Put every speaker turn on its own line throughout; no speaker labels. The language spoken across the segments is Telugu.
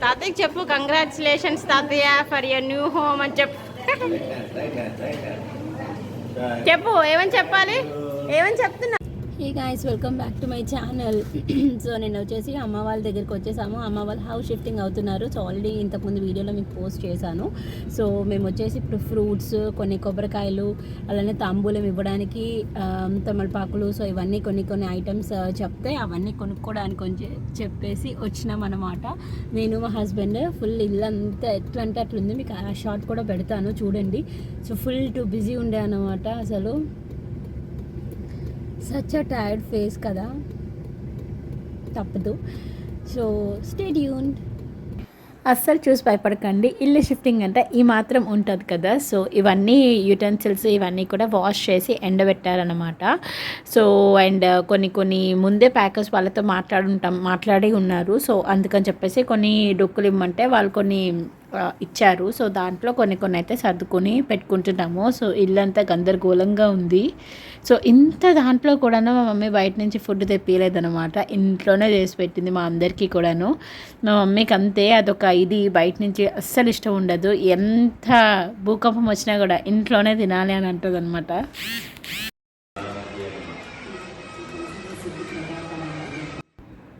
తాతయ్యకి చెప్పు, కంగ్రాచులేషన్స్ తాతయ్య ఫర్ యువర్ న్యూ హోమ్ అని చెప్పు. చెప్పు, ఏమని చెప్పాలి, ఏమని చెప్తున్నా.
Hey guys, welcome back to my channel. So నేను వచ్చేసి అమ్మ వాళ్ళ దగ్గరికి వచ్చేసాము. అమ్మ వాళ్ళు హౌస్ షిఫ్టింగ్ అవుతున్నారు. సో ఆల్రెడీ ఇంతకుముందు వీడియోలో మీకు పోస్ట్ చేశాను. సో మేము వచ్చేసి ఇప్పుడు ఫ్రూట్స్, కొన్ని కొబ్బరికాయలు, అలానే తాంబూలం ఇవ్వడానికి తమలపాకులు, సో ఇవన్నీ కొన్ని ఐటమ్స్ చెప్తే అవన్నీ కొనుక్కోవడానికి కొంచెం చెప్పేసి వచ్చినాం అనమాట. నేను మా హస్బెండ్ ఫుల్ ఇల్లంతా ఎట్లా అంటే అట్లుంది. మీకు ఆ షార్ట్ కూడా పెడతాను చూడండి. సో ఫుల్ టు బిజీ ఉండే అనమాట. అసలు సచ్ అ టైర్డ్ ఫేస్ కదా, తప్పదు. So stay tuned. అస్సలు చూసి భయపడకండి. ఇల్లు షిఫ్టింగ్ అంటే ఈ మాత్రం ఉంటుంది కదా. సో ఇవన్నీ యూటెన్సిల్స్ ఇవన్నీ కూడా వాష్ చేసి ఎండబెట్టారనమాట. సో అండ్ కొన్ని ముందే ప్యాకర్స్ వాళ్ళతో మాట్లాడి ఉన్నారు. సో అందుకని చెప్పేసి కొన్ని డొక్కులు ఇమ్మంటే వాళ్ళు కొన్ని ఇచ్చారు. సో దాంట్లో కొన్ని అయితే సర్దుకొని పెట్టుకుంటున్నాము. సో ఇల్లంతా గందరగోళంగా ఉంది. సో ఇంత దాంట్లో కూడాను మా మమ్మీ బయట నుంచి ఫుడ్ తెప్పియలేదనమాట. ఇంట్లోనే చేసి పెట్టింది మా అందరికీ కూడాను. మా మమ్మీకి అంతే అదొక ఇది, బయట నుంచి అస్సలు ఇష్టం ఉండదు. ఎంత భూకంపం వచ్చినా కూడా ఇంట్లోనే తినాలి అని అంటుంది అనమాట.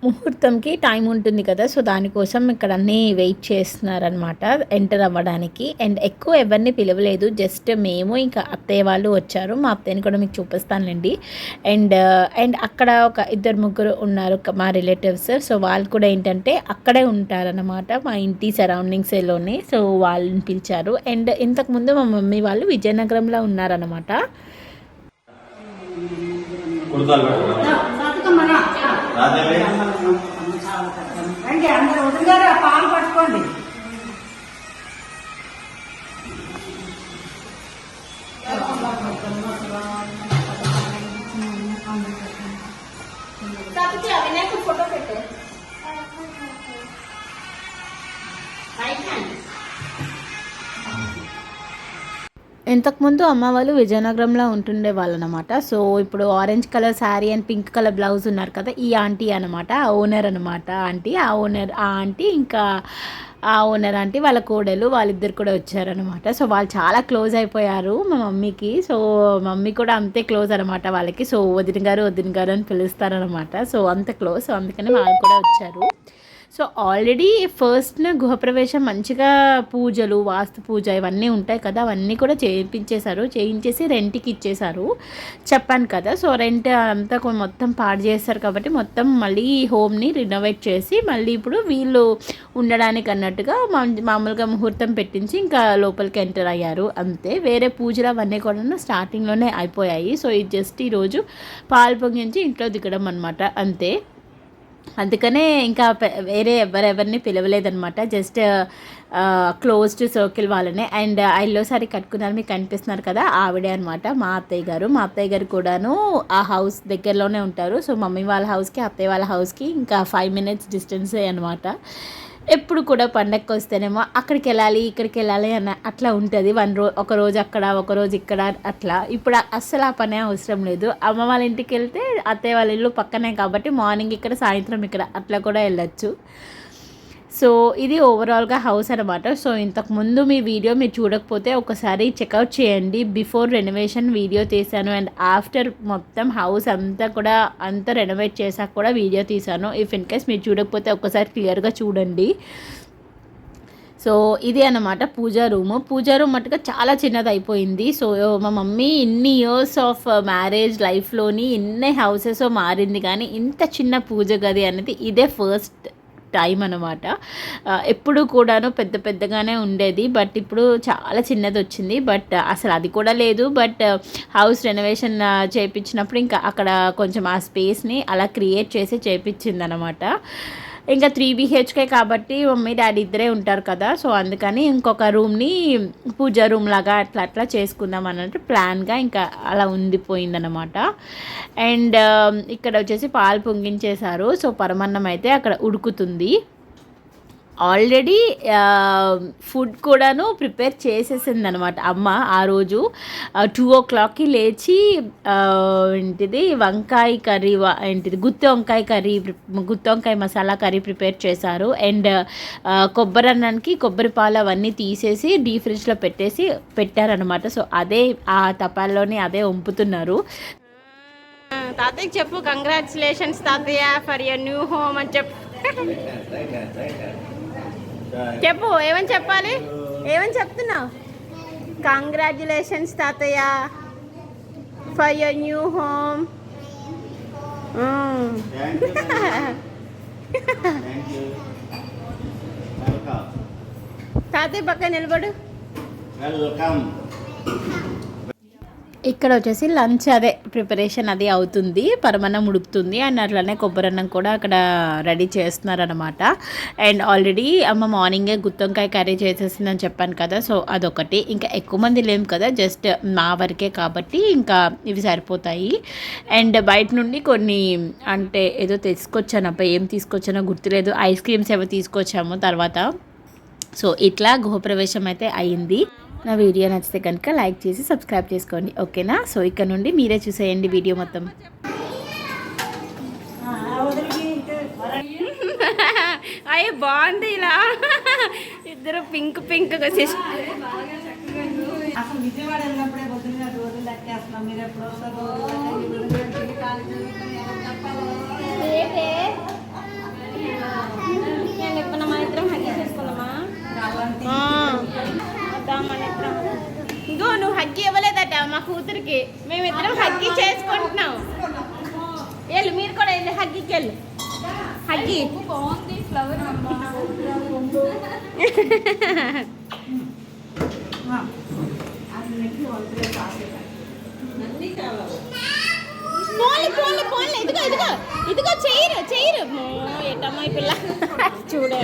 ముహూర్తంకి టైం ఉంటుంది కదా. సో దానికోసం ఇక్కడ అన్నీ వెయిట్ చేస్తున్నారనమాట ఎంటర్ అవ్వడానికి. అండ్ ఎక్కువ ఎవరిని పిలవలేదు, జస్ట్ మేము ఇంకా అత్తయ్య వాళ్ళు వచ్చారు. మా అత్తయ్యని కూడా మీకు చూపిస్తానులేండి. అండ్ అక్కడ ఒక 2-3 ఉన్నారు మా రిలేటివ్స్. సో వాళ్ళు కూడా ఏంటంటే అక్కడే ఉంటారనమాట, మా ఇంటి సరౌండింగ్స్లోనే. సో వాళ్ళని పిలిచారు. అండ్ ఇంతకుముందు మా మమ్మీ వాళ్ళు విజయనగరంలో ఉన్నారనమాట.
అందరూ వదిలిగారు, పాలు పట్టుకోండి.
ఫోటో పెట్టే
ఇంతకుముందు అమ్మ వాళ్ళు విజయనగరంలో ఉంటుండే వాళ్ళు అనమాట. సో ఇప్పుడు orange colour sari and pink colour blouse ఉన్నారు కదా, ఈ ఆంటీ అనమాట, ఆ ఓనర్ అనమాట. ఆ ఆంటీ ఇంకా ఆ ఓనర్ ఆంటీ వాళ్ళ కోడలు వాళ్ళిద్దరు కూడా వచ్చారనమాట. సో వాళ్ళు చాలా క్లోజ్ అయిపోయారు మా మమ్మీకి. సో మమ్మీ కూడా అంతే క్లోజ్ అనమాట వాళ్ళకి. సో వదిన గారు అని పిలుస్తారనమాట. సో అంత క్లోజ్. సో అందుకని వాళ్ళు కూడా వచ్చారు. సో ఆల్రెడీ ఫస్ట్న గృహప్రవేశం మంచిగా పూజలు, వాస్తు పూజ ఇవన్నీ ఉంటాయి కదా, అవన్నీ కూడా చేయించేసి రెంట్కి ఇచ్చేశారు చెప్పాను కదా. సో రెంట్ అంతా మొత్తం పాడు చేస్తారు కాబట్టి మొత్తం మళ్ళీ హోమ్ని రినోవేట్ చేసి మళ్ళీ ఇప్పుడు వీళ్ళు ఉండడానికి అన్నట్టుగా మామూలుగా ముహూర్తం పెట్టించి ఇంకా లోపలికి ఎంటర్ అయ్యారు అంతే. వేరే పూజలు అవన్నీ కూడా స్టార్టింగ్లోనే అయిపోయాయి. సో ఇది జస్ట్ ఈరోజు పాలు పొంగించి ఇంట్లో దిగడం అనమాట అంతే. అందుకనే ఇంకా వేరే ఎవరెవరిని పిలవలేదనమాట, జస్ట్ క్లోజ్డ్ సర్కిల్ వాళ్ళనే. అండ్ ఐల్లోసారి కట్టుకున్నారు, మీకు కనిపిస్తున్నారు కదా, ఆవిడే అనమాట మా అత్తయ్య గారు కూడాను ఆ హౌస్ దగ్గరలోనే ఉంటారు. సో మమ్మీ వాళ్ళ హౌస్కి అత్తయ్య వాళ్ళ హౌస్కి ఇంకా 5 minutes డిస్టెన్సే అనమాట. ఎప్పుడు కూడా పండగకి వస్తేనేమో అక్కడికి వెళ్ళాలి అన్న అట్లా ఉంటుంది. ఒక రోజు అక్కడ, ఒక రోజు ఇక్కడ అట్లా. ఇప్పుడు అస్సలు ఆ పనే అవసరం లేదు. అమ్మ వాళ్ళ ఇంటికి వెళ్తే అత్తయ్య వాళ్ళ ఇల్లు పక్కనే కాబట్టి మార్నింగ్ ఇక్కడ, సాయంత్రం ఇక్కడ అట్లా కూడా వెళ్ళచ్చు. సో ఇది ఓవరాల్గా హౌస్ అనమాట. సో ఇంతకుముందు మీ వీడియో మీరు చూడకపోతే ఒకసారి చెక్అవుట్ చేయండి. బిఫోర్ రెనోవేషన్ వీడియో తీశాను అండ్ ఆఫ్టర్ మొత్తం హౌస్ అంతా రెనోవేట్ చేశాక కూడా వీడియో తీశాను. ఇఫ్ ఇన్ కేస్ మీరు చూడకపోతే ఒకసారి క్లియర్గా చూడండి. సో ఇది అన్నమాట పూజా రూమ్ మట్టుగా చాలా చిన్నది అయిపోయింది. సో మా మమ్మీ ఇన్ని ఇయర్స్ ఆఫ్ మ్యారేజ్ లైఫ్లోని ఎన్ని హౌసెస్ మారింది, కానీ ఇంత చిన్న పూజ గది అనేది ఇదే ఫస్ట్ టైం అనమాట. ఎప్పుడు కూడాను పెద్దగానే ఉండేది, బట్ ఇప్పుడు చాలా చిన్నది వచ్చింది. బట్ అసలు అది కూడా లేదు. బట్ హౌస్ రెనోవేషన్ చేయించినప్పుడు ఇంకా అక్కడ కొంచెం ఆ స్పేస్ని అలా క్రియేట్ చేసి చేయించింది అనమాట. ఇంకా 3 BHK కాబట్టి మమ్మీ డాడీ ఇద్దరే ఉంటారు కదా. సో అందుకని ఇంకొక రూమ్ని పూజా రూమ్ లాగా అట్లా చేసుకుందాం అన్నట్టు ప్లాన్గా ఇంకా అలా ఉండిపోయిందనమాట. అండ్ ఇక్కడ వచ్చేసి పాలు పొంగించేశారు. సో పరమన్నం అయితే అక్కడ ఉడుకుతుంది. ఆల్రెడీ ఫుడ్ కూడాను ప్రిపేర్ చేసేసింది అనమాట అమ్మ. ఆ రోజు 2 o'clockకి లేచి ఏంటిది వంకాయ కర్రీ ఏంటిది గుత్తి వంకాయ కర్రీ, గుత్తి వంకాయ మసాలా కర్రీ ప్రిపేర్ చేశారు. అండ్ కొబ్బరి అన్నానికి కొబ్బరి పాలు అవన్నీ తీసేసి డీప్ ఫ్రిడ్జ్లో పెట్టారనమాట. సో అదే ఆ తపాల్లోనే అదే వంపుతున్నారు.
తాతయ్యకి చెప్పు, కంగ్రాచులేషన్స్ తాతయ్య ఫర్ యువర్ న్యూ హోమ్ అని చెప్పు. చెప్పు, ఏమని చెప్పాలి, ఏమని చెప్తున్నావు? కంగ్రాచులేషన్స్ తాతయ్య ఫర్ యువర్ న్యూ హోమ్. తాతయ్య పక్క నిలబడు.
ఇక్కడ వచ్చేసి లంచ్ అదే ప్రిపరేషన్ అది అవుతుంది, పరమన్నం ఉడుకుతుంది. అండ్ అట్లనే కొబ్బరన్నం కూడా అక్కడ రెడీ చేస్తున్నారనమాట. అండ్ ఆల్రెడీ అమ్మ మార్నింగే గుత్తొంకాయ కర్రీ చేసేసిందని చెప్పాను కదా. సో అదొకటి. ఇంకా ఎక్కువ మంది లేము కదా, జస్ట్ మా వరకే కాబట్టి ఇంకా ఇవి సరిపోతాయి. అండ్ బయట నుండి కొన్ని అంటే ఏదో తీసుకొచ్చాను అబ్బా, ఏం తీసుకొచ్చానో గుర్తులేదు. ఐస్ క్రీమ్స్ ఏవో తీసుకొచ్చాము తర్వాత. సో ఇట్లా గృహప్రవేశం అయితే అయింది. నా వీడియో నచ్చితే కనుక లైక్ చేసి సబ్స్క్రైబ్ చేసుకోండి, ఓకేనా? సో ఇక్కడ నుండి మీరే చూసేయండి వీడియో మొత్తం.
అయ్యే బాగుంది ఇలా ఇద్దరు పింక్ పింక్
అసలు విజయవాడ వెళ్ళినప్పుడే పొద్దున్న రోజులు లెక్కేస్తున్నాం. మీరు ఎప్పుడు వస్తారు?
నేను ఇప్పుడు మా ఇద్దరం హగ్గి చేసుకుందామా? ఇంకో నువ్వు హగ్గి ఇవ్వలేదట మా కూతురికి, మేమిద్దరం హగ్గి చేసుకుంటున్నాం. వెళ్ళు, మీరు కూడా వెళ్ళి హగ్గికి వెళ్ళు. హగ్గి బాగుంది, ఫ్లవర్ పోన్లే పోన్లే. ఇదిగో ఇదిగో ఇదిగో, చెయ్యరు చెయ్యరు. ఎట్టమ్మా ఈ పిల్ల చూడే.